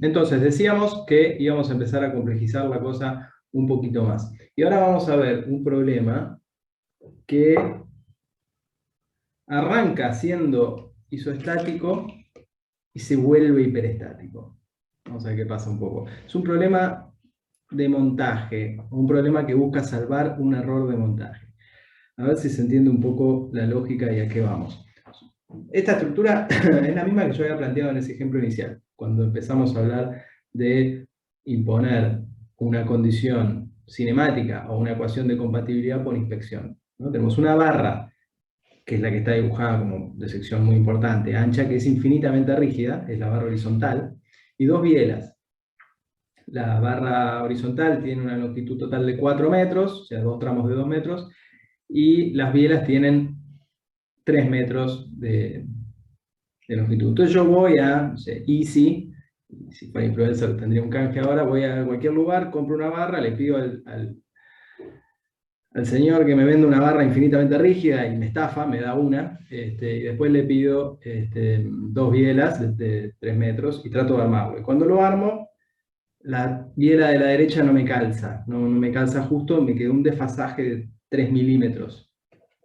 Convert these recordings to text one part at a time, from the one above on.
Entonces, decíamos que íbamos a empezar a complejizar la cosa un poquito más. Y ahora vamos a ver un problema que arranca siendo isoestático y se vuelve hiperestático. Vamos a ver qué pasa un poco. Es un problema de montaje, un problema que busca salvar un error de montaje. A ver si se entiende un poco la lógica y a qué vamos. Esta estructura es la misma que yo había planteado en ese ejemplo inicial, cuando empezamos a hablar de imponer una condición cinemática o una ecuación de compatibilidad por inspección, ¿no? Tenemos una barra, que es la que está dibujada como de sección muy importante, ancha, que es infinitamente rígida, es la barra horizontal, y dos bielas. La barra horizontal tiene una longitud total de 4 metros, o sea, dos tramos de 2 metros, y las bielas tienen 3 metros de longitud. Entonces yo voy a, no sé, Easy, si para influencer tendría un canje ahora, voy a cualquier lugar, compro una barra, le pido al señor que me vende una barra infinitamente rígida y me estafa, me da una, y después le pido dos bielas de 3 metros y trato de armarlo. Y cuando lo armo, la biela de la derecha no me calza, no me calza justo, me quedó un desfasaje de 3 milímetros,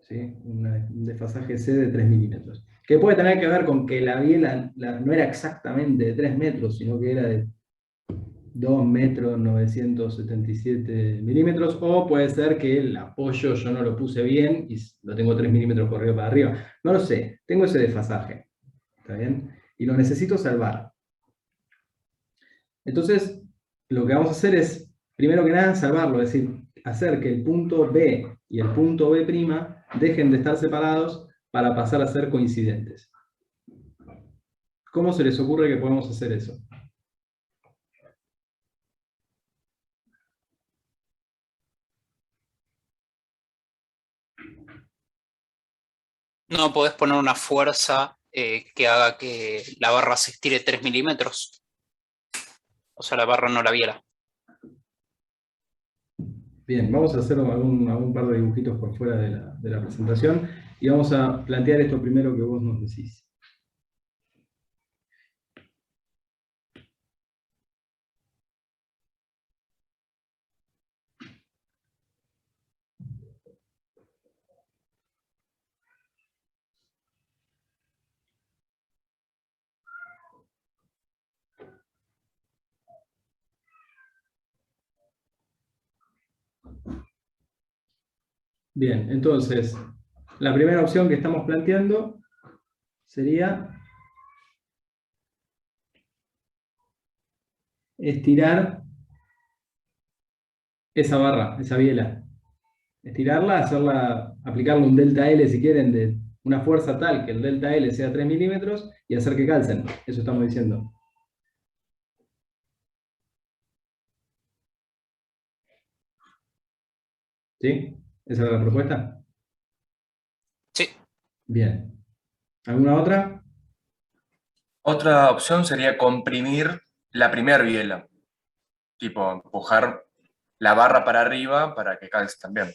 ¿sí? Un desfasaje C de 3 milímetros. Que puede tener que ver con que la biela no era exactamente de 3 metros, sino que era de 2 metros 977 milímetros, o puede ser que el apoyo yo no lo puse bien y lo tengo 3 milímetros corrido para arriba. No lo sé, tengo ese desfasaje, ¿está bien? Y lo necesito salvar. Entonces, lo que vamos a hacer es, primero que nada, salvarlo, es decir, hacer que el punto B y el punto B' dejen de estar separados para pasar a ser coincidentes. ¿Cómo se les ocurre que podemos hacer eso? No podés poner una fuerza que haga que la barra se estire 3 milímetros. O sea, la barra no la viera. Bien, vamos a hacer algún par de dibujitos por fuera de la presentación y vamos a plantear esto primero que vos nos decís. Bien, entonces, la primera opción que estamos planteando sería estirar esa barra, esa biela. Estirarla, aplicarle un delta L si quieren, de una fuerza tal que el delta L sea 3 milímetros y hacer que calcen. Eso estamos diciendo. ¿Sí? ¿Esa es la propuesta? Sí. Bien. ¿Alguna otra? Otra opción sería comprimir la primera biela, tipo empujar la barra para arriba para que calce también.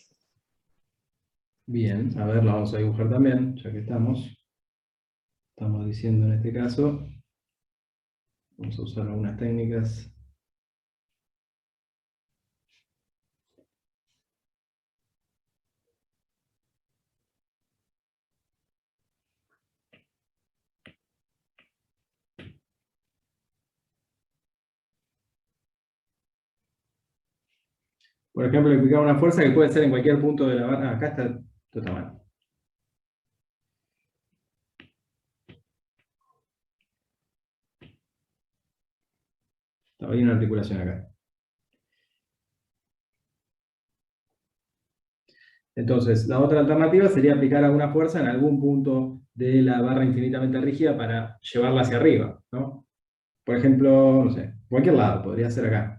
Bien, a ver, la vamos a dibujar también, ya que estamos. Estamos diciendo en este caso, vamos a usar algunas técnicas. Por ejemplo, aplicar una fuerza que puede ser en cualquier punto de la barra. Acá está, esto está mal. Hay una articulación acá. Entonces, la otra alternativa sería aplicar alguna fuerza en algún punto de la barra infinitamente rígida para llevarla hacia arriba, ¿no? Por ejemplo, no sé, cualquier lado, podría ser acá.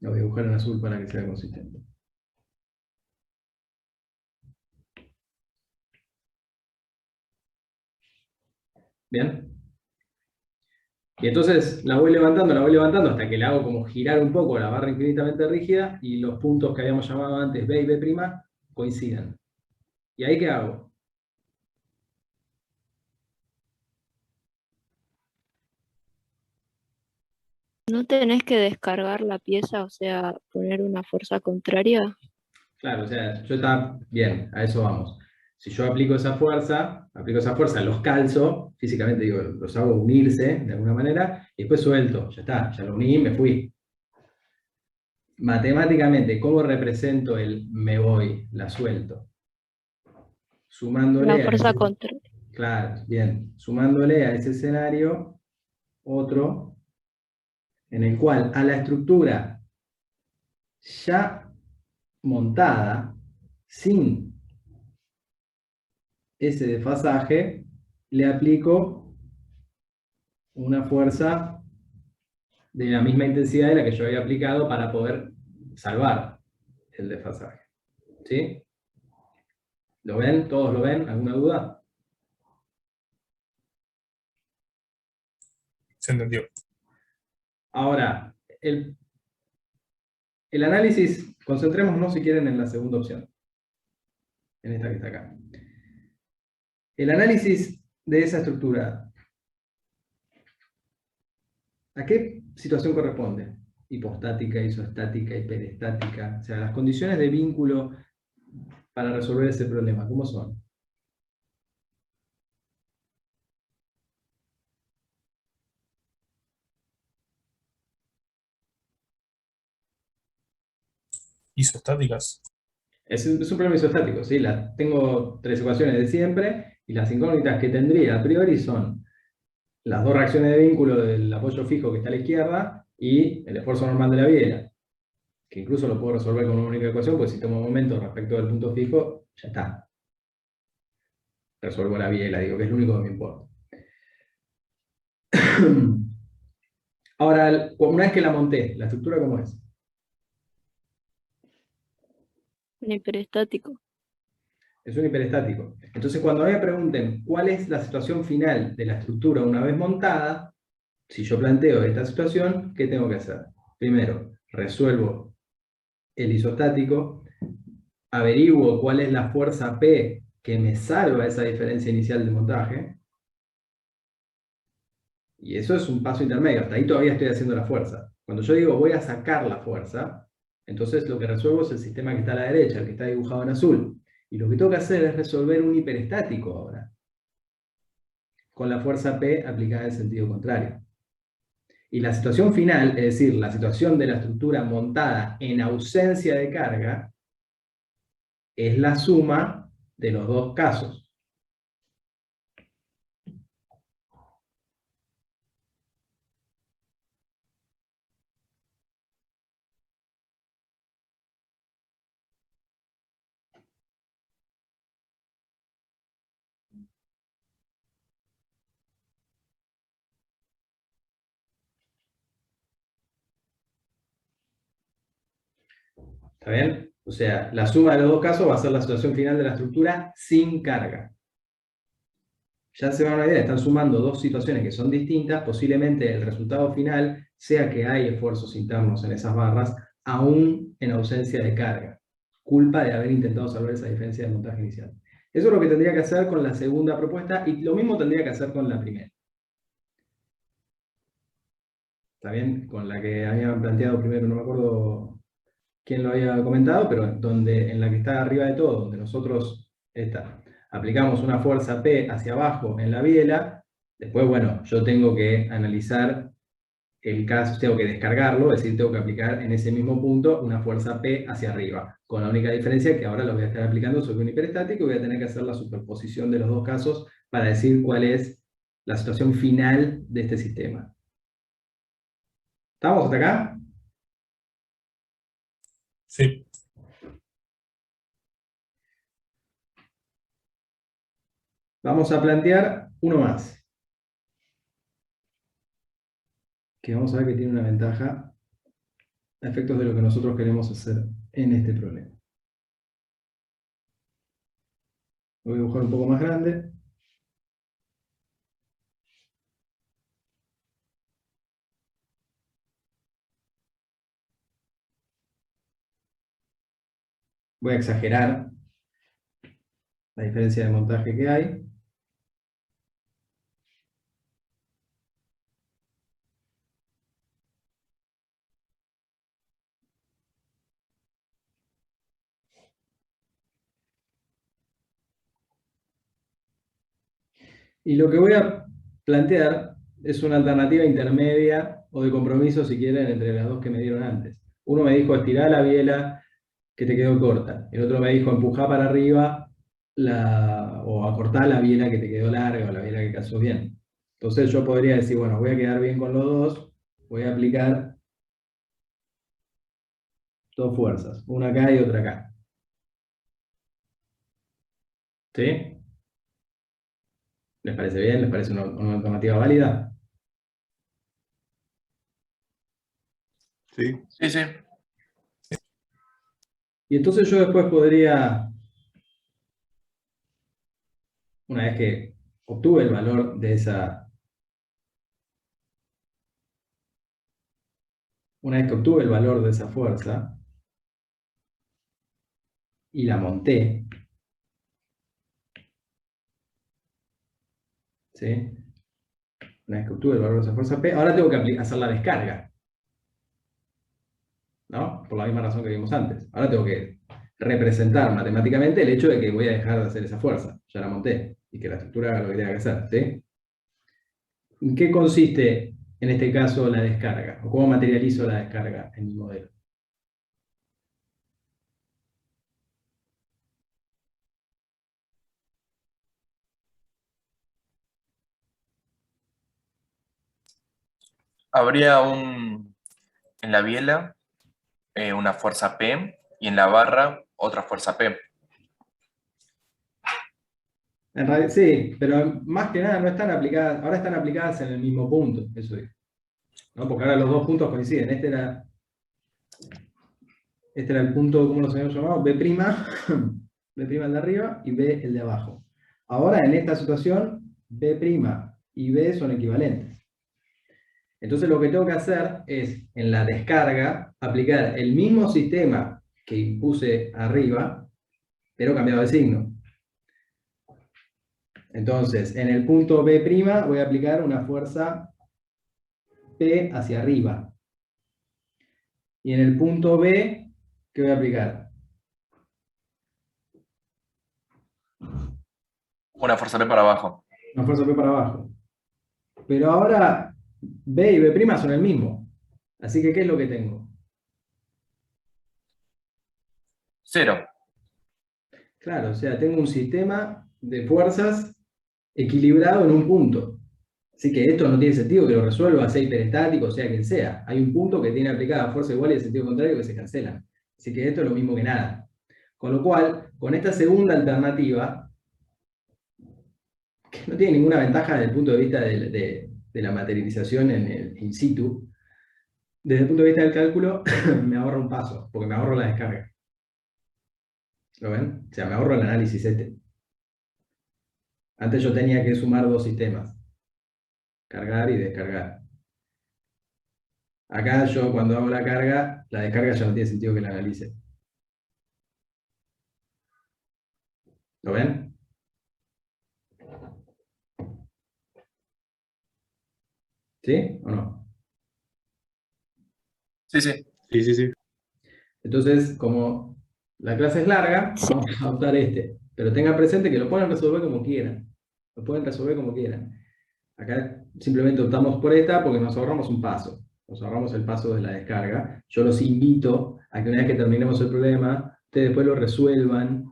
Lo voy a dibujar en azul para que sea consistente. ¿Bien? Y entonces la voy levantando hasta que la hago como girar un poco la barra infinitamente rígida y los puntos que habíamos llamado antes B y B' coincidan. ¿Y ahí qué hago? ¿No tenés que descargar la pieza, o sea, poner una fuerza contraria? Claro, o sea, yo estaba bien, a eso vamos. Si yo aplico esa fuerza, los calzo, físicamente digo, los hago unirse de alguna manera, y después suelto, ya está, ya lo uní, me fui. Matemáticamente, ¿cómo represento el me voy, la suelto? La Sumándole a fuerza ese, contraria. claro, bien, sumándole a ese escenario otro en el cual a la estructura ya montada, sin ese desfasaje, le aplico una fuerza de la misma intensidad de la que yo había aplicado para poder salvar el desfasaje. ¿Sí? ¿Lo ven? ¿Todos lo ven? ¿Alguna duda? Se entendió. Ahora, el análisis, concentrémonos si quieren en la segunda opción, en esta que está acá. El análisis de esa estructura, ¿a qué situación corresponde? Hipostática, isostática, hiperestática. O sea, las condiciones de vínculo para resolver ese problema, ¿cómo son? Isostáticas. Es un problema isostático, ¿sí? Tengo tres ecuaciones de siempre y las incógnitas que tendría a priori son las dos reacciones de vínculo del apoyo fijo que está a la izquierda y el esfuerzo normal de la biela, que incluso lo puedo resolver con una única ecuación, porque si tomo momento respecto del punto fijo, ya está. Resuelvo la biela, digo que es lo único que me importa. Ahora, una vez que la monté, ¿la estructura cómo es? Un hiperestático. Es un hiperestático. Entonces, cuando a mí me pregunten cuál es la situación final de la estructura una vez montada, si yo planteo esta situación, ¿qué tengo que hacer? Primero, resuelvo el isostático, averiguo cuál es la fuerza P que me salva esa diferencia inicial de montaje, y eso es un paso intermedio, hasta ahí todavía estoy haciendo la fuerza. Cuando yo digo voy a sacar la fuerza, entonces lo que resuelvo es el sistema que está a la derecha, el que está dibujado en azul. Y lo que tengo que hacer es resolver un hiperestático ahora, con la fuerza P aplicada en sentido contrario. Y la situación final, es decir, la situación de la estructura montada en ausencia de carga, es la suma de los dos casos. ¿Está bien? O sea, la suma de los dos casos va a ser la situación final de la estructura sin carga. Ya se van a una idea, están sumando dos situaciones que son distintas, posiblemente el resultado final sea que hay esfuerzos internos en esas barras, aún en ausencia de carga. Culpa de haber intentado salvar esa diferencia de montaje inicial. Eso es lo que tendría que hacer con la segunda propuesta, y lo mismo tendría que hacer con la primera. ¿Está bien? Con la que habían planteado primero, no me acuerdo quién lo había comentado, pero en la que está arriba de todo, donde nosotros aplicamos una fuerza P hacia abajo en la biela, después, bueno, yo tengo que analizar el caso, tengo que descargarlo, es decir, tengo que aplicar en ese mismo punto una fuerza P hacia arriba, con la única diferencia que ahora lo voy a estar aplicando sobre un hiperestático y voy a tener que hacer la superposición de los dos casos para decir cuál es la situación final de este sistema. ¿Estamos hasta acá? Sí. Vamos a plantear uno más, que vamos a ver que tiene una ventaja a efectos de lo que nosotros queremos hacer en este problema. Lo voy a dibujar un poco más grande. Voy a exagerar la diferencia de montaje que hay. Y lo que voy a plantear es una alternativa intermedia o de compromiso, si quieren, entre las dos que me dieron antes. Uno me dijo estirar la biela que te quedó corta. El otro me dijo empujar para arriba o acortar la biela que te quedó larga o la biela que calzó bien. Entonces yo podría decir, bueno, voy a quedar bien con los dos, voy a aplicar dos fuerzas, una acá y otra acá. ¿Sí? ¿Les parece bien? ¿Les parece una alternativa válida? Sí. Sí, sí. Y entonces yo después podría, una vez que obtuve el valor de esa, fuerza y la monté, ¿sí? Una vez que obtuve el valor de esa fuerza P, ahora tengo que hacer la descarga, ¿no? Por la misma razón que vimos antes. Ahora tengo que representar matemáticamente el hecho de que voy a dejar de hacer esa fuerza. Ya la monté. Y que la estructura haga lo que tenga que hacer, ¿sí? ¿En qué consiste, en este caso, la descarga? ¿O cómo materializo la descarga en mi modelo? Habría en la biela una fuerza P y en la barra otra fuerza P. En realidad, sí, pero más que nada no están aplicadas, ahora están aplicadas en el mismo punto, eso es, ¿no? Porque ahora los dos puntos coinciden. Este era el punto, ¿cómo lo habíamos llamado? B', B' el de arriba y B el de abajo. Ahora en esta situación, B' y B son equivalentes. Entonces lo que tengo que hacer es, en la descarga, aplicar el mismo sistema que impuse arriba, pero cambiado el signo. Entonces, en el punto B' voy a aplicar una fuerza P hacia arriba. Y en el punto B, ¿qué voy a aplicar? Una fuerza P para abajo. Una fuerza P para abajo. Pero ahora B y B' son el mismo. Así que, ¿qué es lo que tengo? 0. Claro, o sea, tengo un sistema de fuerzas equilibrado en un punto. Así que esto no tiene sentido que lo resuelva, sea hiperestático, sea quien sea. Hay un punto que tiene aplicada fuerza igual y el sentido contrario que se cancelan. Así que esto es lo mismo que nada. Con lo cual, con esta segunda alternativa, que no tiene ninguna ventaja desde el punto de vista de la materialización en el in situ, desde el punto de vista del cálculo, me ahorro un paso, porque me ahorro la descarga. ¿Lo ven? O sea, me ahorro el análisis este. Antes yo tenía que sumar dos sistemas. Cargar y descargar. Acá yo cuando hago la carga, la descarga ya no tiene sentido que la analice. ¿Lo ven? ¿Sí o no? Sí, sí. Sí, sí, sí. Entonces, como la clase es larga, vamos a adoptar este. Pero tengan presente que lo pueden resolver como quieran. Lo pueden resolver como quieran. Acá simplemente optamos por esta porque nos ahorramos un paso. Nos ahorramos el paso de la descarga. Yo los invito a que una vez que terminemos el problema, ustedes después lo resuelvan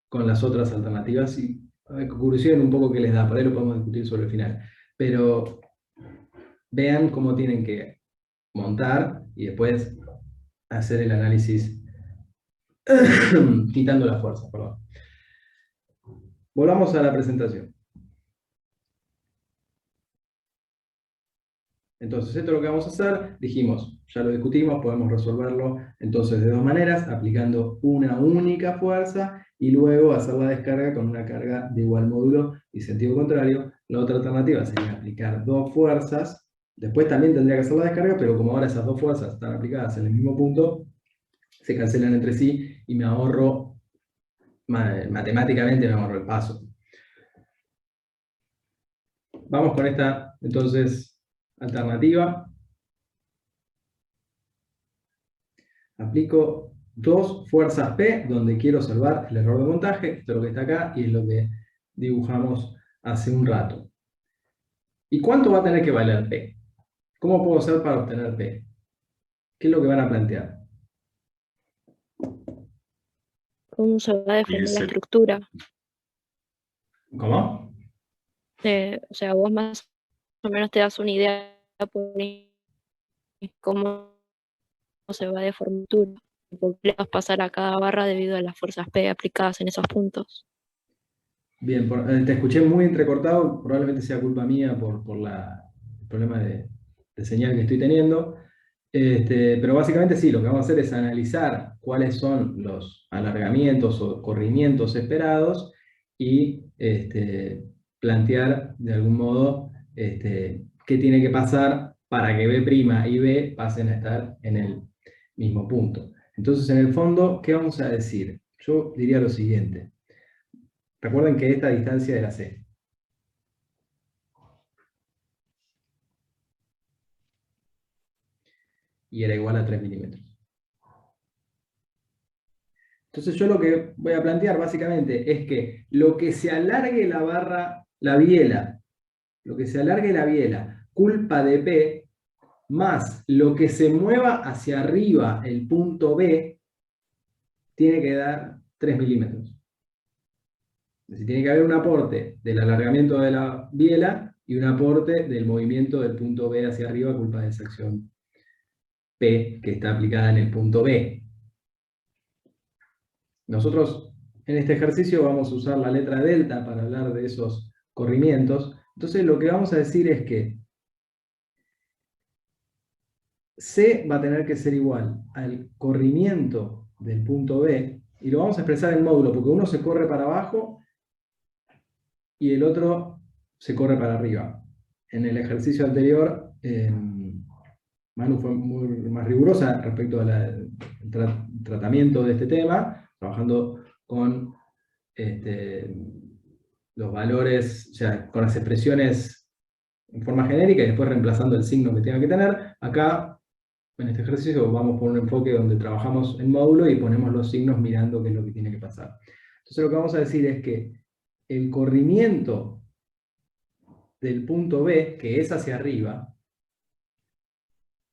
con las otras alternativas y curiosen un poco qué les da. Por ahí lo podemos discutir sobre el final. Pero vean cómo tienen que montar y después hacer el análisis quitando la fuerza. Perdón. Volvamos a la presentación. Entonces, esto es lo que vamos a hacer. Dijimos, ya lo discutimos, podemos resolverlo entonces de dos maneras, aplicando una única fuerza y luego hacer la descarga con una carga de igual módulo y sentido contrario. La otra alternativa sería aplicar dos fuerzas. Después también tendría que hacer la descarga, pero como ahora esas dos fuerzas están aplicadas en el mismo punto, se cancelan entre sí y me ahorro, matemáticamente me ahorro el paso. Vamos con esta, entonces, alternativa. Aplico dos fuerzas P donde quiero salvar el error de montaje. Esto es lo que está acá y es lo que dibujamos hace un rato. ¿Y cuánto va a tener que valer P? ¿Cómo puedo hacer para obtener P? ¿Qué es lo que van a plantear? ¿Cómo se va a Y deformar la ese- estructura? ¿Cómo? O sea, vos más o menos te das una idea por ahí cómo se va a deformar la estructura, por qué le vas a pasar a cada barra debido a las fuerzas P aplicadas en esos puntos. Bien, te escuché muy entrecortado, probablemente sea culpa mía por el problema de señal que estoy teniendo. Pero básicamente sí, lo que vamos a hacer es analizar cuáles son los alargamientos o corrimientos esperados y plantear de algún modo qué tiene que pasar para que B' y B pasen a estar en el mismo punto. Entonces, en el fondo, ¿qué vamos a decir? Yo diría lo siguiente. Recuerden que esta distancia era C. Y era igual a 3 milímetros. Entonces yo lo que voy a plantear básicamente es que lo que se alargue la barra, la biela, lo que se alargue la biela, culpa de P, más lo que se mueva hacia arriba el punto B, tiene que dar 3 milímetros. Es decir, tiene que haber un aporte del alargamiento de la biela y un aporte del movimiento del punto B hacia arriba, culpa de esa acción P que está aplicada en el punto B. Nosotros en este ejercicio vamos a usar la letra delta para hablar de esos corrimientos. Entonces lo que vamos a decir es que C va a tener que ser igual al corrimiento del punto B, y lo vamos a expresar en módulo, porque uno se corre para abajo y el otro se corre para arriba. En el ejercicio anterior, Manu fue muy más rigurosa respecto al tratamiento de este tema, trabajando con los valores, o sea, con las expresiones en forma genérica y después reemplazando el signo que tenga que tener. Acá, en este ejercicio, vamos por un enfoque donde trabajamos en módulo y ponemos los signos mirando qué es lo que tiene que pasar. Entonces lo que vamos a decir es que el corrimiento del punto B, que es hacia arriba,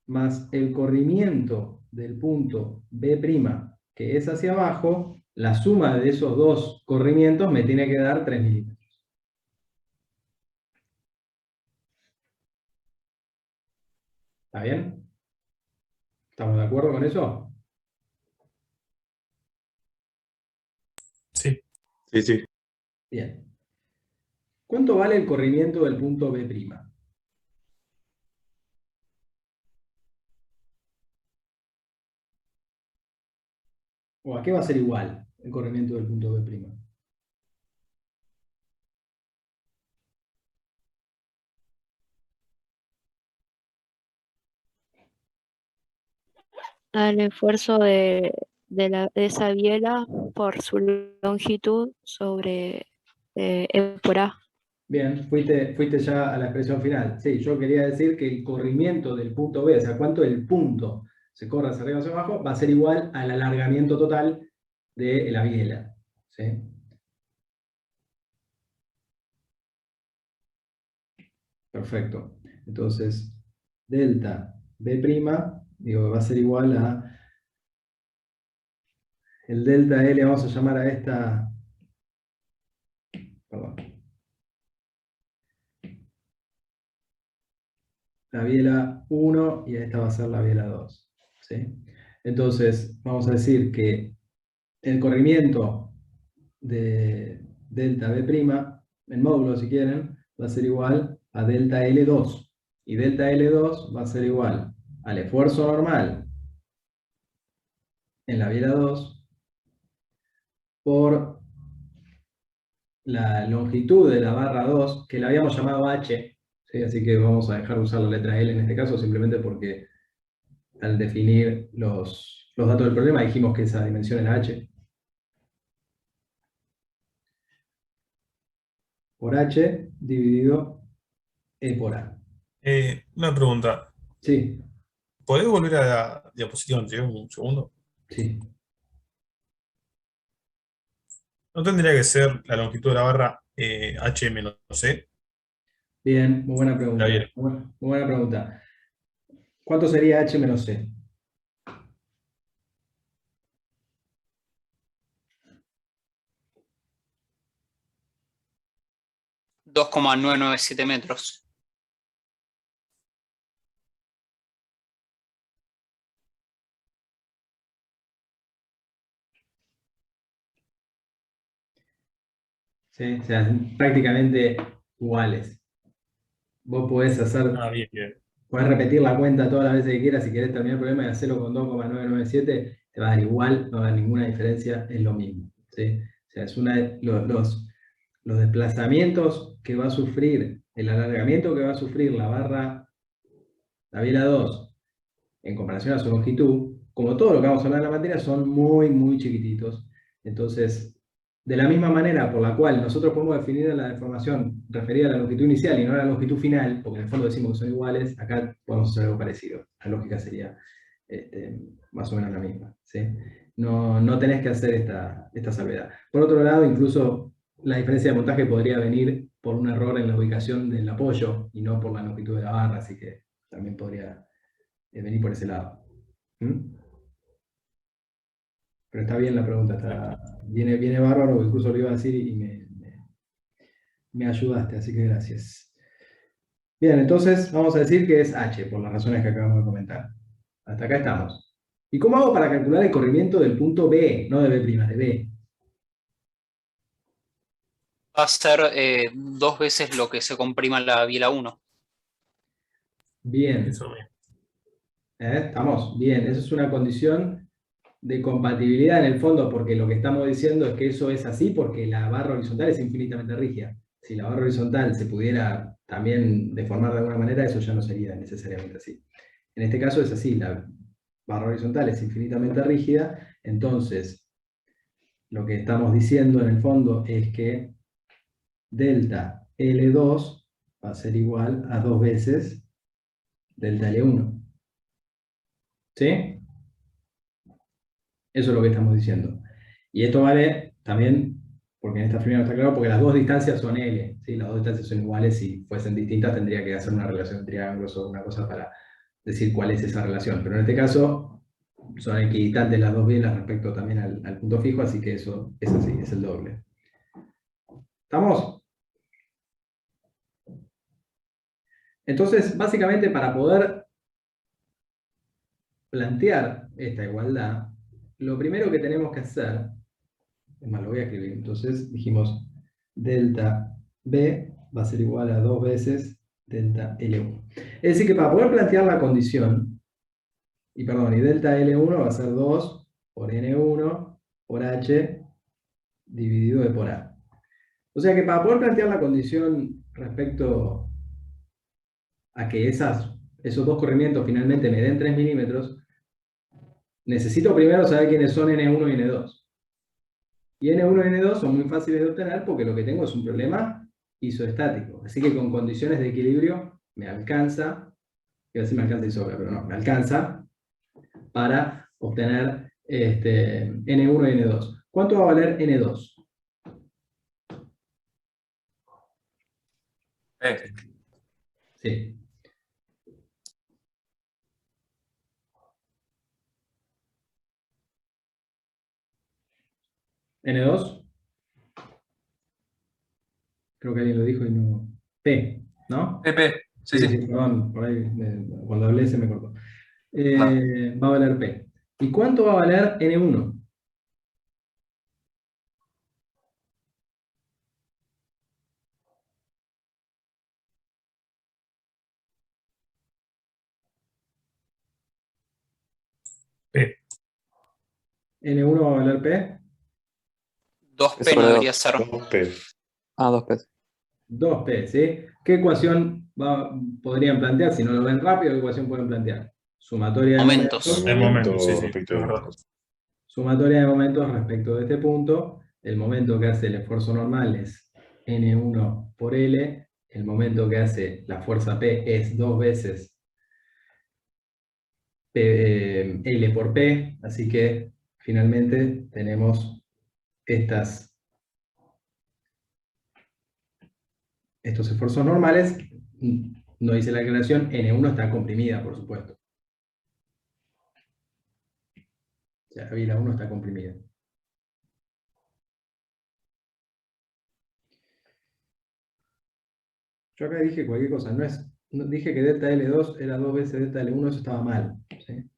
más el corrimiento del punto B', que es hacia abajo, la suma de esos dos corrimientos me tiene que dar 3 milímetros. ¿Está bien? ¿Estamos de acuerdo con eso? Sí. Sí, sí. Bien. ¿Cuánto vale el corrimiento del punto B'? ¿O a qué va a ser igual el corrimiento del punto B'? Al esfuerzo de esa biela por su longitud sobre E por A. Bien, fuiste ya a la expresión final. Sí, yo quería decir que el corrimiento del punto B, o sea, cuánto el punto se corre hacia arriba o hacia abajo, va a ser igual al alargamiento total de la biela. ¿Sí? Perfecto. Entonces, delta B', digo, va a ser igual a el delta L, vamos a llamar a esta, perdón, la biela 1 y esta va a ser la biela 2. ¿Sí? Entonces, vamos a decir que el corrimiento de delta B', en módulo si quieren, va a ser igual a delta L2. Y delta L2 va a ser igual al esfuerzo normal en la biela 2 por la longitud de la barra 2, que la habíamos llamado H, ¿sí? Así que vamos a dejar de usar la letra L en este caso, simplemente porque al definir los datos del problema dijimos que esa dimensión era H. Por H dividido E por A. Una pregunta. Sí, ¿Podés volver a la diapositiva anterior un segundo? sí. ¿No tendría que ser la longitud de la barra H menos C? Bien, muy buena pregunta. Está bien. Muy buena pregunta. ¿Cuánto sería H menos C? $2,997 metros. ¿Sí? O sea, prácticamente iguales. Vos podés Ah, bien, bien. podés repetir la cuenta todas las veces que quieras. Si querés terminar el problema y hacerlo con 2,997, te va a dar igual, no va a dar ninguna diferencia, es lo mismo. ¿Sí? O sea, es los desplazamientos que va a sufrir, el alargamiento que va a sufrir la barra, la biela 2, en comparación a su longitud, como todo lo que vamos a hablar en la materia, son muy, muy chiquititos. Entonces, de la misma manera por la cual nosotros podemos definir la deformación referida a la longitud inicial y no a la longitud final, porque en el fondo decimos que son iguales, acá podemos hacer algo parecido. La lógica sería más o menos la misma. ¿Sí? No tenés que hacer esta salvedad. Por otro lado, incluso la diferencia de montaje podría venir por un error en la ubicación del apoyo y no por la longitud de la barra, así que también podría venir por ese lado. ¿Mm? Pero está bien la pregunta, viene bárbaro, incluso lo iba a decir y me ayudaste, así que gracias. Bien, entonces vamos a decir que es H, por las razones que acabamos de comentar. Hasta acá estamos. ¿Y cómo hago para calcular el corrimiento del punto B? No de B', de B. Va a ser 2 veces lo que se comprima la biela 1. Eso Bien. mismo. ¿Estamos? Bien, eso es una condición de compatibilidad en el fondo, porque lo que estamos diciendo es que eso es así porque la barra horizontal es infinitamente rígida. Si la barra horizontal se pudiera también deformar de alguna manera, eso ya no sería necesariamente así. En este caso es así, la barra horizontal es infinitamente rígida, entonces lo que estamos diciendo en el fondo es que delta L2 va a ser igual a 2 veces delta L1. ¿Sí? Eso es lo que estamos diciendo. Y esto vale también, porque en esta primera no está claro, porque las dos distancias son L, ¿sí? Las dos distancias son iguales, si fuesen distintas tendría que hacer una relación de triángulos o una cosa para decir cuál es esa relación. Pero en este caso son equidistantes las dos bielas respecto también al punto fijo, así que eso es así, es el doble. ¿Estamos? Entonces, básicamente para poder plantear esta igualdad, lo primero que tenemos que hacer, es más, lo voy a escribir, entonces dijimos delta B va a ser igual a 2 veces delta L1. Es decir que para poder plantear la condición, y delta L1 va a ser 2 por N1 por H dividido de por A. O sea que para poder plantear la condición respecto a que esos dos corrimientos finalmente me den 3 milímetros, necesito primero saber quiénes son N1 y N2. Y N1 y N2 son muy fáciles de obtener porque lo que tengo es un problema isoestático. Así que con condiciones de equilibrio me alcanza, quiero decir me alcanza y sobra, pero no, me alcanza para obtener N1 y N2. ¿Cuánto va a valer N2? Sí. N2, creo que alguien lo dijo y no. P, ¿no? PP, sí, Sí, sí. sí, perdón, por ahí cuando hablé se me cortó. No. Va a valer P. ¿Y cuánto va a valer N1? P. N1 va a valer P. 2P no debería ser. 2P. Ah, 2P. 2P, ¿sí? ¿Qué ecuación podrían plantear? Si no lo ven rápido, ¿qué ecuación pueden plantear? Sumatoria de Momentos. El momento, sí, sí. respecto Es de verdad. Sumatoria de momentos respecto de este punto. El momento que hace el esfuerzo normal es N1 por L. El momento que hace la fuerza P es 2 veces L por P. Así que finalmente tenemos estas estos esfuerzos normales, no dice la aclaración, N1 está comprimida, por supuesto. O sea, la biela 1 está comprimida. Yo acá dije cualquier cosa, dije que delta L2 era 2 veces delta L1, eso estaba mal. ¿Sí?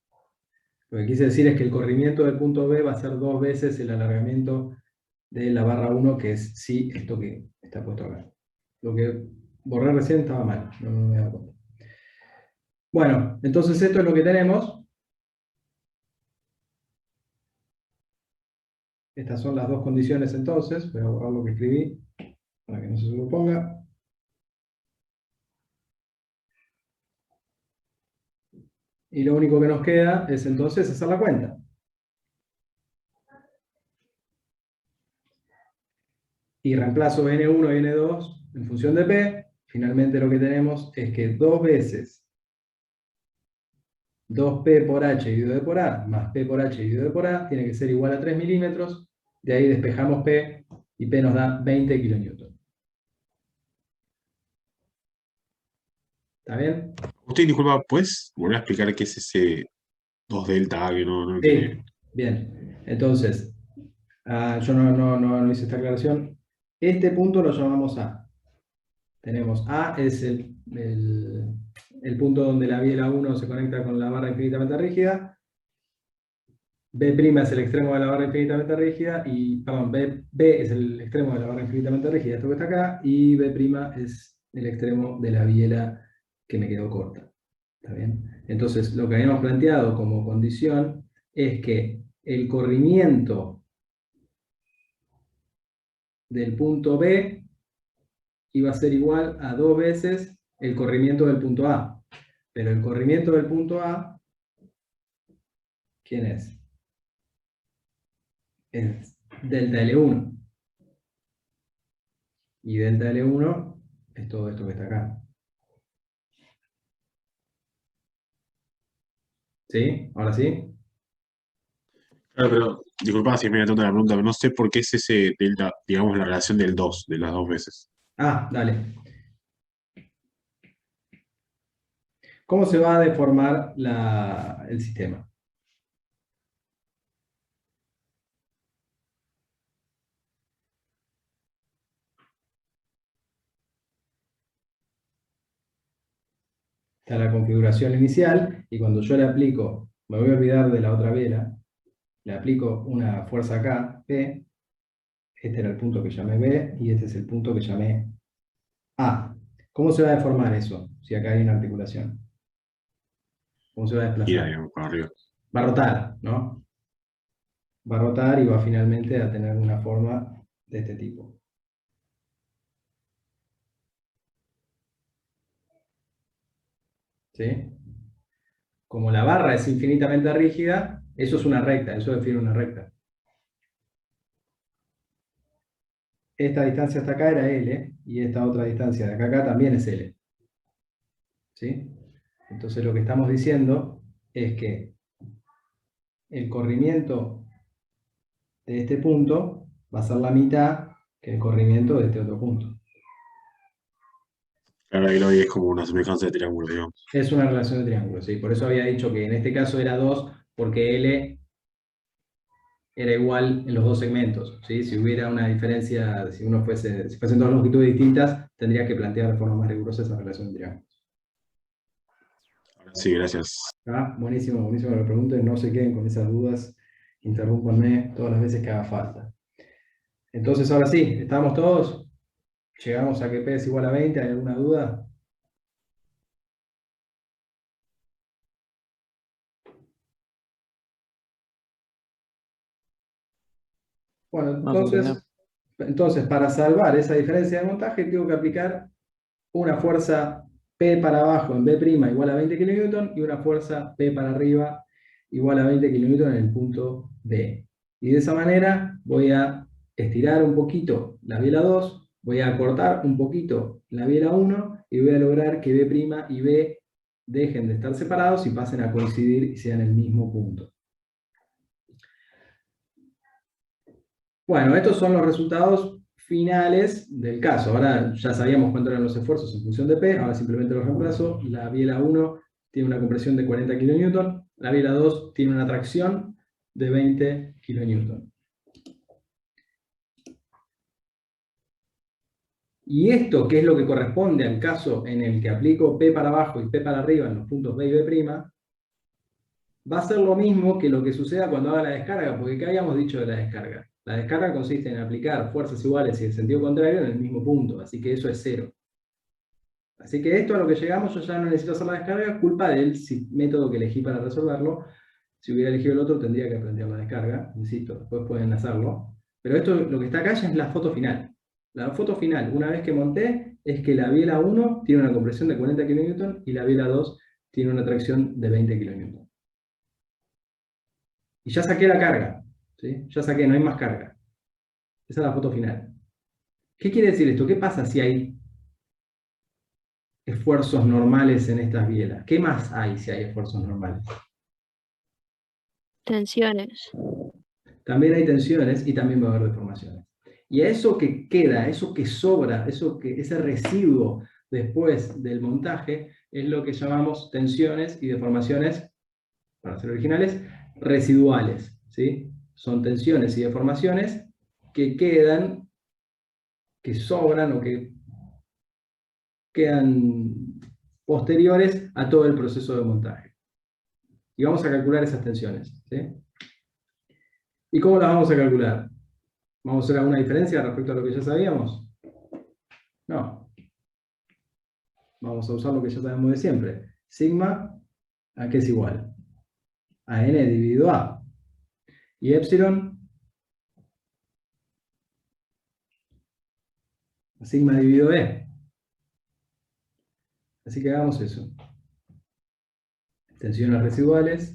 Lo que quise decir es que el corrimiento del punto B va a ser 2 veces el alargamiento de la barra 1, que es sí, esto que está puesto acá. Lo que borré recién estaba mal, no me he dado cuenta. Bueno, entonces esto es lo que tenemos. Estas son las dos condiciones entonces. Voy a borrar lo que escribí para que no se sobreponga. Y lo único que nos queda es entonces hacer la cuenta. Y reemplazo N1 y N2 en función de P. Finalmente lo que tenemos es que 2 veces 2P por H dividido de por A más P por H dividido de por A tiene que ser igual a 3 milímetros. De ahí despejamos P y P nos da 20 kilonewton. ¿Está bien? Usted, disculpa, ¿puedes volver a explicar qué es ese 2 delta A que no entendí? Sí, bien. Entonces, yo no hice esta aclaración. Este punto lo llamamos A. Tenemos A es el punto donde la biela 1 se conecta con la barra infinitamente rígida. B' es el extremo de la barra infinitamente rígida, y, perdón, B es el extremo de la barra infinitamente rígida, esto que está acá, y B' es el extremo de la biela que me quedó corta. ¿Está bien? Entonces, lo que habíamos planteado como condición es que el corrimiento del punto B iba a ser igual a 2 veces el corrimiento del punto A. Pero el corrimiento del punto A, ¿quién es? Es delta L1. Y delta L1 es todo esto que está acá. ¿Sí? ¿Ahora sí? Claro, pero disculpa si me tonta la pregunta, pero no sé por qué es ese delta, digamos, la relación del 2, de las 2 veces. Ah, dale. ¿Cómo se va a deformar el sistema? Está la configuración inicial, y cuando yo le aplico, me voy a olvidar de la otra vela, le aplico una fuerza acá, P, este era el punto que llamé B, y este es el punto que llamé A. ¿Cómo se va a deformar eso, si acá hay una articulación? ¿Cómo se va a Gira, desplazar? digamos, para arriba. Va a rotar, ¿no? Va a rotar y va finalmente a tener una forma de este tipo. ¿Sí? Como la barra es infinitamente rígida, eso es una recta, eso define una recta. Esta distancia hasta acá era L, y esta otra distancia de acá a acá también es L. ¿Sí? Entonces lo que estamos diciendo es que el corrimiento de este punto va a ser la mitad que el corrimiento de este otro punto. Claro, ahí lo vi, es como una semejanza de triángulo, digamos. Es una relación de triángulo, ¿sí? Por eso había dicho que en este caso era 2, porque L era igual en los dos segmentos, ¿sí? Si hubiera una diferencia, si fuesen dos longitudes distintas, tendría que plantear de forma más rigurosa esa relación de triángulos. Ahora sí, gracias. ¿Ah? Buenísimo, buenísimo que lo pregunten, no se queden con esas dudas, interrúmpanme todas las veces que haga falta. Entonces, ahora sí, ¿estamos todos? ¿Llegamos a que P es igual a 20? ¿Hay alguna duda? Bueno, Más o menos. entonces, para salvar esa diferencia de montaje, tengo que aplicar una fuerza P para abajo en B' igual a 20 kN y una fuerza P para arriba igual a 20 kN en el punto B. Y de esa manera voy a estirar un poquito la biela 2, voy a acortar un poquito la biela 1 y voy a lograr que B' y B dejen de estar separados y pasen a coincidir y sean el mismo punto. Bueno, estos son los resultados finales del caso. Ahora ya sabíamos cuánto eran los esfuerzos en función de P, ahora simplemente los reemplazo. La biela 1 tiene una compresión de 40 kN, la biela 2 tiene una tracción de 20 kN. Y esto, que es lo que corresponde al caso en el que aplico P para abajo y P para arriba en los puntos B y B', va a ser lo mismo que lo que suceda cuando haga la descarga, porque ¿qué habíamos dicho de la descarga? La descarga consiste en aplicar fuerzas iguales y en sentido contrario en el mismo punto, así que eso es 0. Así que esto a lo que llegamos, yo ya no necesito hacer la descarga, culpa del método que elegí para resolverlo. Si hubiera elegido el otro, tendría que aprender la descarga, insisto, después pueden hacerlo. Pero esto, lo que está acá ya es la foto final. La foto final, una vez que monté, es que la biela 1 tiene una compresión de 40 kN y la biela 2 tiene una tracción de 20 kN. Y ya saqué la carga, ¿sí? Ya saqué, no hay más carga. Esa es la foto final. ¿Qué quiere decir esto? ¿Qué pasa si hay esfuerzos normales en estas bielas? ¿Qué más hay si hay esfuerzos normales? Tensiones. También hay tensiones y también va a haber deformaciones. Y a eso que queda, eso que sobra, ese residuo después del montaje, es lo que llamamos tensiones y deformaciones, para ser originales, residuales, ¿sí? Son tensiones y deformaciones que quedan, que sobran o que quedan posteriores a todo el proceso de montaje. Y vamos a calcular esas tensiones, ¿sí? ¿Y cómo las vamos a calcular? ¿Vamos a hacer alguna diferencia respecto a lo que ya sabíamos? No. Vamos a usar lo que ya sabemos de siempre. Sigma, ¿a qué es igual? A n dividido a. Y epsilon, a sigma dividido e. Así que hagamos eso. Tensiones residuales.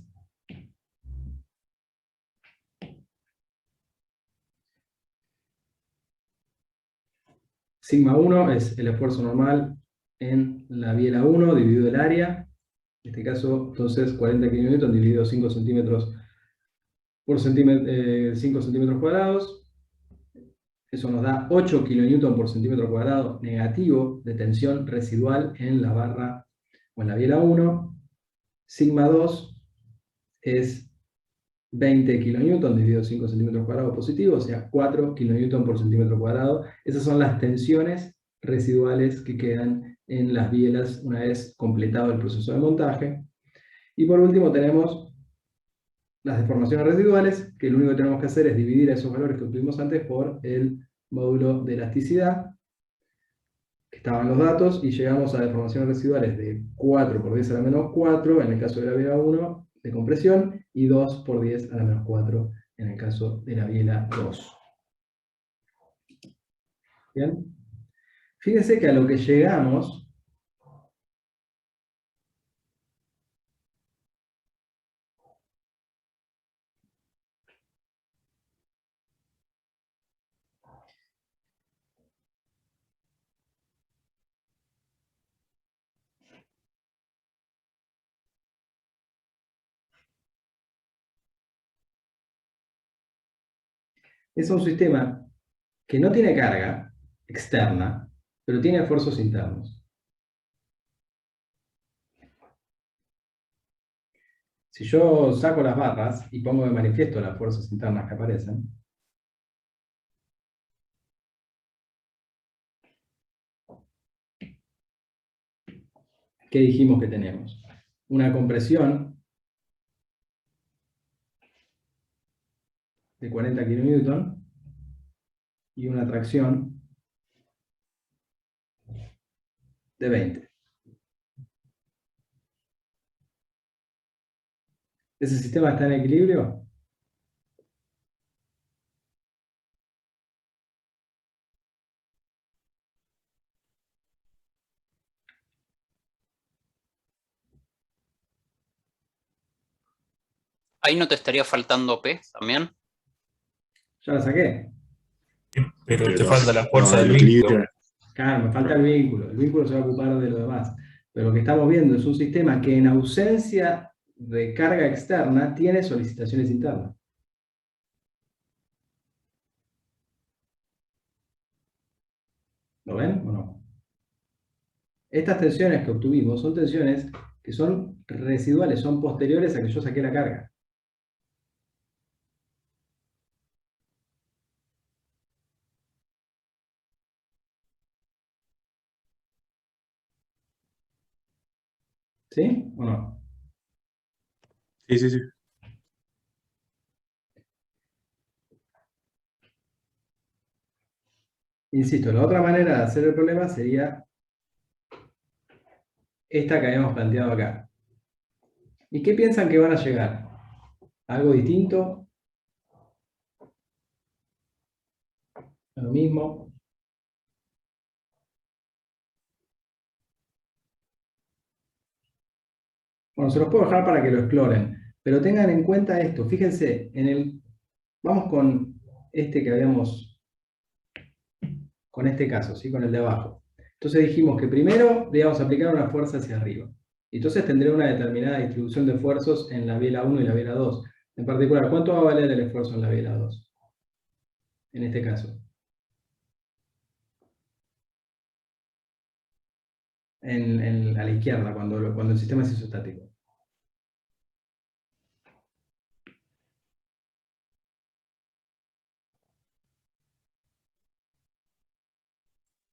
Sigma 1 es el esfuerzo normal en la biela 1 dividido el área. En este caso, entonces, 40 kN dividido 5 centímetros por 5 centímetros cuadrados. Eso nos da 8 kN por centímetro cuadrado negativo de tensión residual en la barra o en la biela 1. Sigma 2 es 20 kN dividido 5 centímetros cuadrados positivo, o sea, 4 kN por centímetro cuadrado. Esas son las tensiones residuales que quedan en las bielas una vez completado el proceso de montaje. Y por último tenemos las deformaciones residuales, que lo único que tenemos que hacer es dividir esos valores que obtuvimos antes por el módulo de elasticidad, que estaban los datos, y llegamos a deformaciones residuales de 4 por 10 a la menos 4, en el caso de la biela 1, de compresión, y 2 por 10 a la menos 4, en el caso de la biela 2. ¿Bien? Fíjense que a lo que llegamos es un sistema que no tiene carga externa, pero tiene esfuerzos internos. Si yo saco las barras y pongo de manifiesto las fuerzas internas que aparecen, ¿qué dijimos que tenemos? Una compresión de 40 kN y una tracción de 20. ¿Ese sistema está en equilibrio? Ahí no te estaría faltando P también. Ya la saqué. Pero te falta la fuerza no, del el vínculo. equilibrio. Claro, me falta el vínculo. El vínculo se va a ocupar de lo demás. Pero lo que estamos viendo es un sistema que en ausencia de carga externa tiene solicitaciones internas. ¿Lo ven o no? Estas tensiones que obtuvimos son tensiones que son residuales, son posteriores a que yo saqué la carga. ¿Sí o no? Sí, sí, sí. Insisto, la otra manera de hacer el problema sería esta que habíamos planteado acá. ¿Y qué piensan que van a llegar? ¿Algo distinto? ¿Lo mismo? Bueno, se los puedo dejar para que lo exploren, pero tengan en cuenta esto. Fíjense, vamos con este que habíamos, con este caso, ¿sí? Con el de abajo. Entonces dijimos que primero le íbamos a aplicar una fuerza hacia arriba. Entonces tendré una determinada distribución de esfuerzos en la biela 1 y la biela 2. En particular, ¿cuánto va a valer el esfuerzo en la biela 2? En este caso. A la izquierda, cuando el sistema es isostático.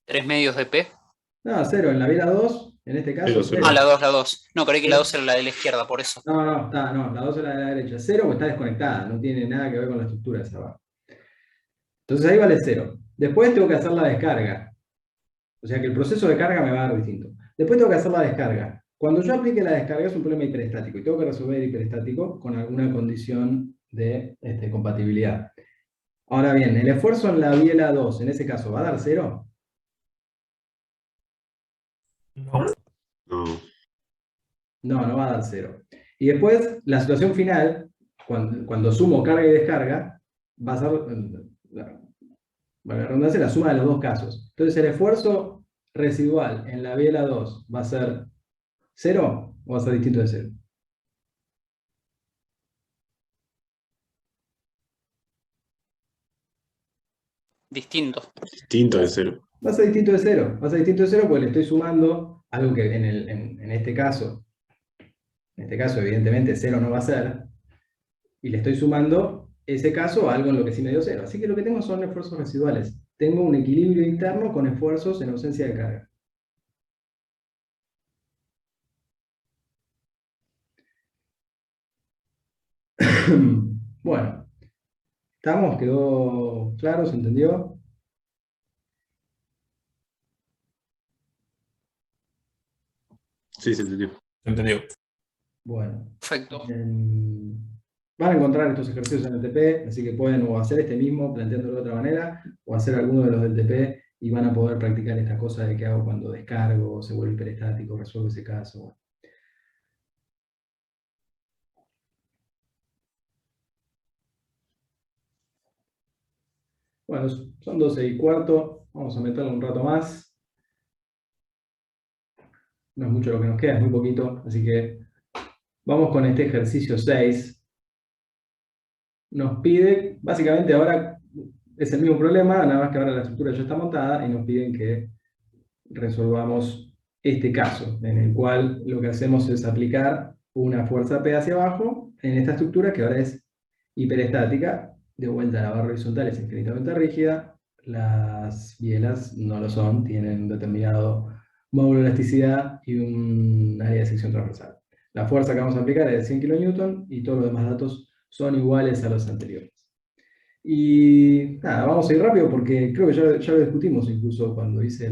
¿3 medios de P? No, 0. En la biela 2, en este caso, Cero, 0. cero. Ah, la 2. No, creí que la Sí. 2 era la de la izquierda, por eso. No, la 2 es la de la derecha. 0 porque está desconectada, no tiene nada que ver con la estructura de esa barra. Entonces ahí vale 0. Después tengo que hacer la descarga. O sea que el proceso de carga me va a dar distinto. Después tengo que hacer la descarga. Cuando yo aplique la descarga es un problema hiperestático y tengo que resolver el hiperestático con alguna condición de compatibilidad. Ahora bien, el esfuerzo en la biela 2, en ese caso, ¿va a dar 0? No. No. No va a dar 0. Y después, la situación final, cuando sumo carga y descarga, va a ser, valga la redundancia, la suma de los dos casos. Entonces, el esfuerzo residual en la biela 2 va a ser 0 o va a ser distinto de 0. Distinto. Distinto de 0. Va a ser distinto de 0. Va a ser distinto de 0 porque le estoy sumando algo que en este caso, evidentemente 0 no va a ser, y le estoy sumando ese caso a algo en lo que sí me dio 0. Así que lo que tengo son esfuerzos residuales. Tengo un equilibrio interno con esfuerzos en ausencia de carga. Bueno, ¿estamos? ¿Quedó claro? ¿Se entendió? Sí, se entendió. ¿Entendió? Bueno. Perfecto. Van a encontrar estos ejercicios en el TP, así que pueden o hacer este mismo planteándolo de otra manera, o hacer alguno de los del TP y van a poder practicar esta cosa de qué hago cuando descargo, se vuelve hiperestático, resuelvo ese caso. Bueno, son 12:15, vamos a meterle un rato más. No es mucho lo que nos queda, es muy poquito, así que vamos con este ejercicio 6. Nos pide, básicamente ahora es el mismo problema, nada más que ahora la estructura ya está montada y nos piden que resolvamos este caso, en el cual lo que hacemos es aplicar una fuerza P hacia abajo en esta estructura que ahora es hiperestática. De vuelta, la barra horizontal es infinitamente rígida, las bielas no lo son, tienen un determinado módulo de elasticidad y un área de sección transversal. La fuerza que vamos a aplicar es de 100 kN y todos los demás datos son iguales a los anteriores. Y nada, vamos a ir rápido porque creo que ya lo discutimos incluso cuando hice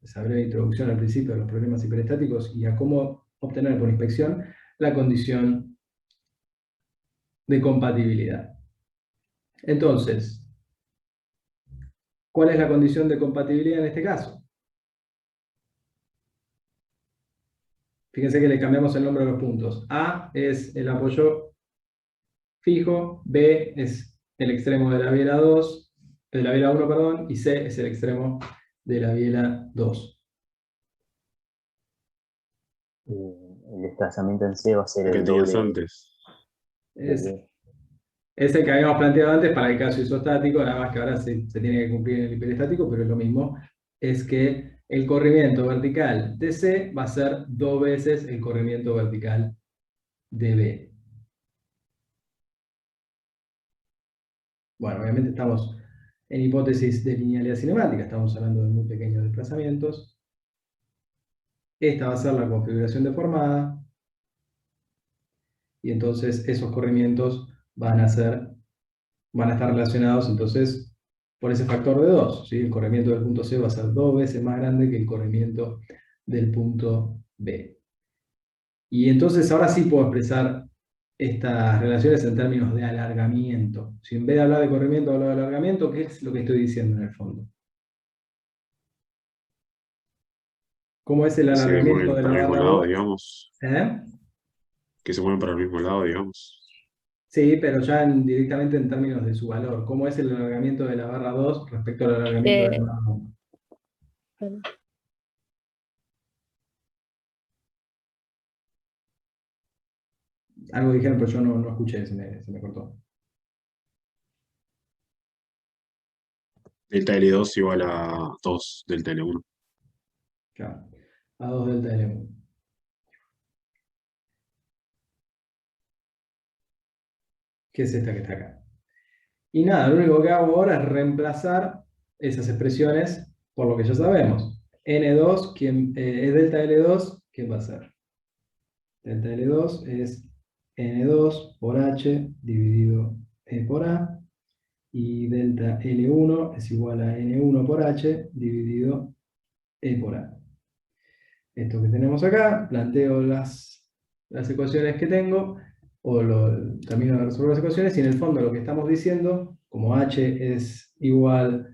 esa breve introducción al principio de los problemas hiperestáticos y a cómo obtener por inspección la condición de compatibilidad. Entonces, ¿cuál es la condición de compatibilidad en este caso? Fíjense que le cambiamos el nombre de los puntos. A es el apoyo fijo, B es el extremo de la biela 2, de la biela 1, perdón, y C es el extremo de la biela 2. El desplazamiento en C va a ser Que el tenías doble. antes. Es el que habíamos planteado antes para el caso isostático, nada más que ahora se tiene que cumplir en el hiperestático, pero es lo mismo es que el corrimiento vertical de C va a ser 2 veces el corrimiento vertical de B. Bueno, obviamente estamos en hipótesis de linealidad cinemática, estamos hablando de muy pequeños desplazamientos. Esta va a ser la configuración deformada. Y entonces esos corrimientos van a estar relacionados entonces por ese factor de 2. ¿Sí? El corrimiento del punto C va a ser 2 veces más grande que el corrimiento del punto B. Y entonces ahora sí puedo expresar estas relaciones en términos de alargamiento. Si en vez de hablar de corrimiento hablo de alargamiento, ¿qué es lo que estoy diciendo en el fondo? ¿Cómo es el Que se alargamiento mueven de la para el mismo barra lado, 2? digamos. ¿Eh? Que se mueven para el mismo lado, digamos. Sí, pero ya directamente en términos de su valor. ¿Cómo es el alargamiento de la barra 2 respecto al alargamiento de la Eh, barra 1? bueno, Algo dijeron, pero yo no escuché, se me cortó. Delta L2 igual a 2 delta L1. Claro. A2 delta L1. Que es esta que está acá. Y nada, lo único que hago ahora es reemplazar esas expresiones por lo que ya sabemos. N2 es delta L2, ¿quién va a ser? Delta L2 es N2 por H dividido E por A. Y delta L1 es igual a N1 por H dividido E por A. Esto que tenemos acá, planteo las ecuaciones que tengo, termino de resolver las ecuaciones, y en el fondo lo que estamos diciendo, como H es igual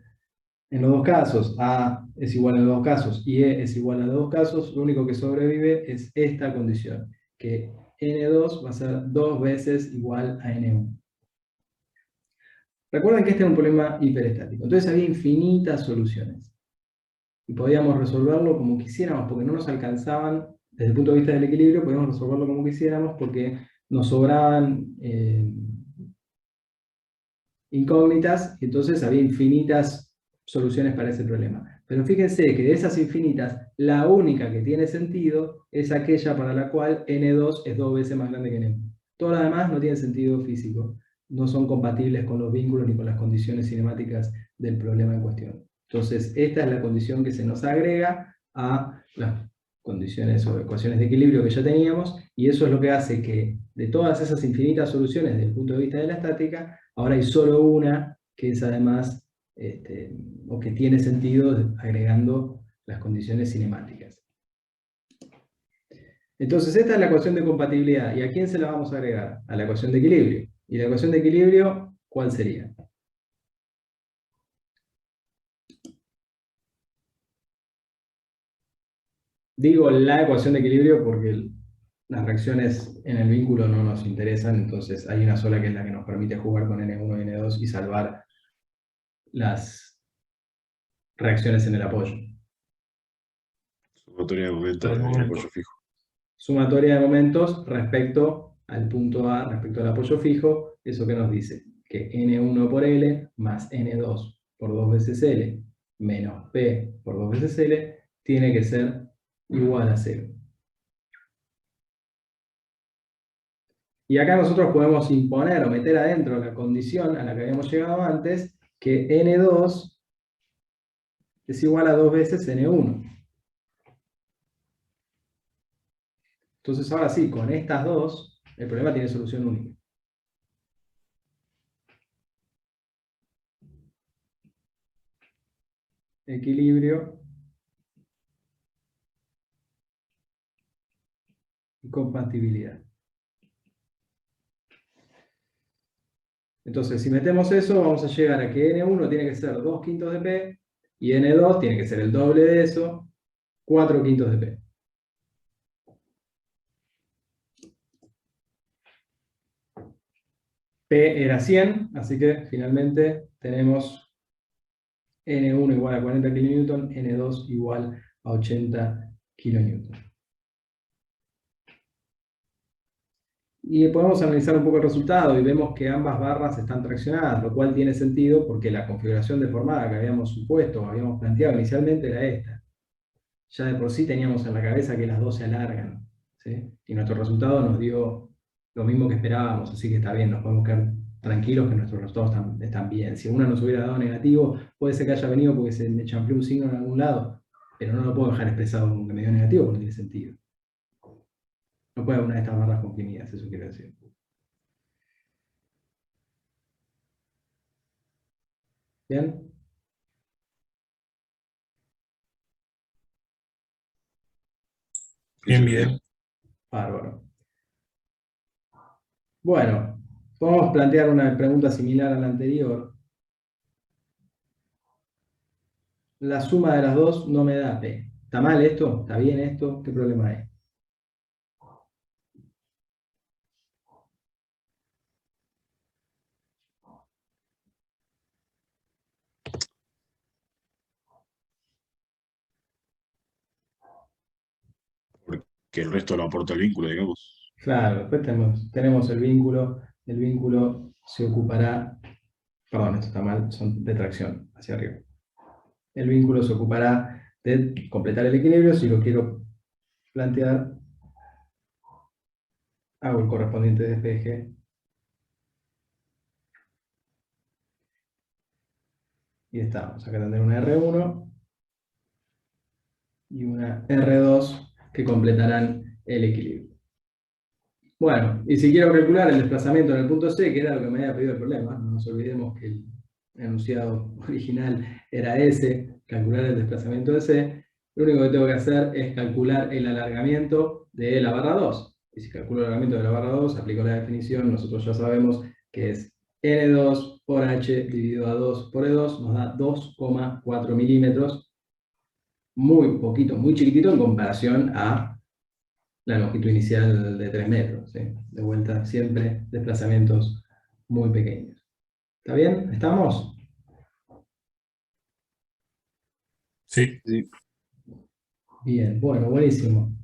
en los dos casos, A es igual en los dos casos, y E es igual en los dos casos, lo único que sobrevive es esta condición, que N2 va a ser 2 veces igual a N1. Recuerden que este era un problema hiperestático, entonces había infinitas soluciones. Y podíamos resolverlo como quisiéramos, porque no nos alcanzaban, desde el punto de vista del equilibrio, podíamos resolverlo como quisiéramos, porque nos sobraban incógnitas, y entonces había infinitas soluciones para ese problema. Pero fíjense que de esas infinitas, la única que tiene sentido es aquella para la cual N2 es 2 veces más grande que N1. Todo lo demás no tiene sentido físico, no son compatibles con los vínculos ni con las condiciones cinemáticas del problema en cuestión. Entonces, esta es la condición que se nos agrega a las condiciones o ecuaciones de equilibrio que ya teníamos, y eso es lo que hace que de todas esas infinitas soluciones desde el punto de vista de la estática, ahora hay solo una que es además, o que tiene sentido agregando las condiciones cinemáticas. Entonces, esta es la ecuación de compatibilidad. ¿Y a quién se la vamos a agregar? A la ecuación de equilibrio. ¿Y la ecuación de equilibrio cuál sería? Digo la ecuación de equilibrio porque las reacciones en el vínculo no nos interesan, entonces hay una sola que es la que nos permite jugar con N1 y N2 y salvar las reacciones en el apoyo. Sumatoria de momentos Al del momento. apoyo fijo. Sumatoria de momentos respecto al punto A, respecto al apoyo fijo, eso que nos dice que N1 por L más N2 por 2 veces L menos P por 2 veces L tiene que ser igual a 0. Y acá nosotros podemos imponer o meter adentro la condición a la que habíamos llegado antes, que N2 es igual a 2 veces N1. Entonces ahora sí, con estas dos, el problema tiene solución única. Equilibrio y compatibilidad. Entonces, si metemos eso, vamos a llegar a que N1 tiene que ser 2 quintos de P, y N2 tiene que ser el doble de eso, 4 quintos de P. P era 100, así que finalmente tenemos N1 igual a 40 kN, N2 igual a 80 kN. Y podemos analizar un poco el resultado y vemos que ambas barras están traccionadas, lo cual tiene sentido porque la configuración deformada que habíamos supuesto, habíamos planteado inicialmente era esta. Ya de por sí teníamos en la cabeza que las dos se alargan, ¿sí? Y nuestro resultado nos dio lo mismo que esperábamos, así que está bien, nos podemos quedar tranquilos que nuestros resultados están bien. Si una nos hubiera dado negativo, puede ser que haya venido porque se me chanfleó un signo en algún lado, pero no lo puedo dejar expresado como que me dio negativo porque no tiene sentido. No puede haber una de estas barras comprimidas, eso quiero decir. ¿Bien? Bien, bien. Bárbaro. Bueno, podemos plantear una pregunta similar a la anterior. La suma de las dos no me da P. ¿Está mal esto? ¿Está bien esto? ¿Qué problema hay? Que el resto lo aporta el vínculo, digamos. Claro, después tenemos el vínculo se ocupará, perdón, esto está mal, son de tracción hacia arriba. El vínculo se ocupará de completar el equilibrio. Si lo quiero plantear, hago el correspondiente despeje y estamos. Acá tendré una R1 y una R2 que completarán el equilibrio. Bueno, y si quiero calcular el desplazamiento en el punto C, que era lo que me había pedido el problema, no nos olvidemos que el enunciado original era ese, calcular el desplazamiento de C, lo único que tengo que hacer es calcular el alargamiento de la barra 2. Y si calculo el alargamiento de la barra 2, aplico la definición, nosotros ya sabemos que es N2 por H dividido a 2 por E2, nos da 2,4 milímetros, muy poquito, muy chiquitito en comparación a la longitud inicial de 3 metros. ¿Sí? De vuelta, siempre desplazamientos muy pequeños. ¿Está bien? ¿Estamos? Sí. Bien, bueno, buenísimo.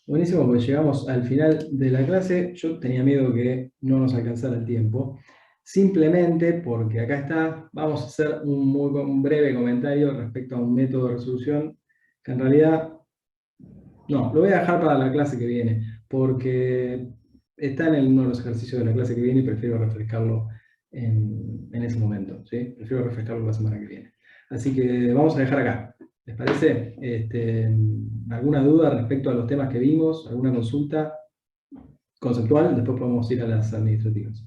Buenísimo, porque llegamos al final de la clase. Yo tenía miedo que no nos alcanzara el tiempo. Simplemente porque acá está, vamos a hacer un breve comentario respecto a un método de resolución que en realidad, no, lo voy a dejar para la clase que viene, porque está en uno de los ejercicios de la clase que viene y prefiero refrescarlo en ese momento, ¿sí? Prefiero refrescarlo la semana que viene. Así que vamos a dejar acá. ¿Les parece? ¿Alguna duda respecto a los temas que vimos? ¿Alguna consulta conceptual? Después podemos ir a las administrativas.